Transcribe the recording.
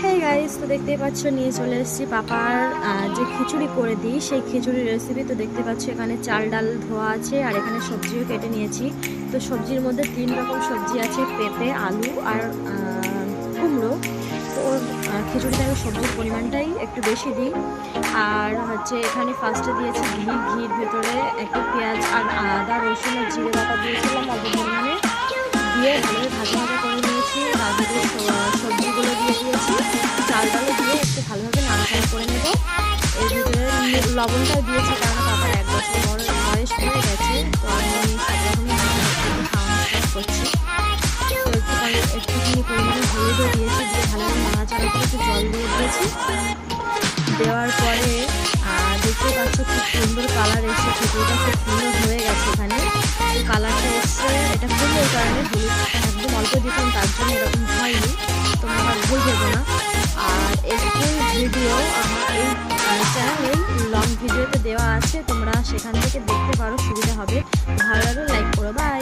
হ্যাঁ গাইস, তো দেখতেই পাচ্ছ নিয়ে চলে এসেছি পাপার যে খিচুড়ি করে দিই সেই খিচুড়ির রেসিপি। তো দেখতে পাচ্ছ এখানে চাল ডাল ধোয়া আছে আর এখানে সবজিও কেটে নিয়েছি। তো সবজির মধ্যে 3 রকম সবজি আছে, পেঁপে, আলু আর কুমড়ো। তো ওর খিচুড়িতে আমি সবজির পরিমাণটাই একটু বেশি দিই। আর হচ্ছে এখানে ফার্স্টে দিয়েছি ঘির ভেতরে একটু পেঁয়াজ আর আদা রসুন আর জিরে বাটা দিয়েছিলাম অল্প পরিমাণে, দিয়ে ভালোভাবে ভাজা ভাজা করে নিয়েছি। তার ভিতরে সবজিগুলো দিয়ে দিয়েছি, চাল ডালও দিয়ে একটু ভালোভাবে নাড়াচাড়া করে নেব। এর ভিতরে লবণটাও দিয়েছি, কারণ পাপার 1 বছর বয়স হয়ে গেছে। তো আমি সব রকমই খাওয়ানো স্টার্ট করছি। তো একটুখানি পরিমাণে হলুদও দিয়েছি, দিয়ে ভালোভাবে নাড়াচাড়া করে একটু জল দিয়ে দিয়েছি। দেওয়ার পরে দেখতে পাচ্ছ খুব সুন্দর কালার এসেছে, খিচুড়িটা খুব সুন্দর হয়ে গেছে। এখানে কালারটা এসছে, এটা খুবই ওই কারণে হলুদ একদম অল্প দিতাম, তার জন্য এরকম হয়নি। তোমরা আমার ভুল ভেবো না। আর এর ফুল ভিডিও আমার এই চ্যানেলে লং ভিডিওতে দেওয়া আছে, তোমরা সেখান থেকে দেখতে পারো, সুবিধা হবে। ভালো লাগলে লাইক করো, বাই।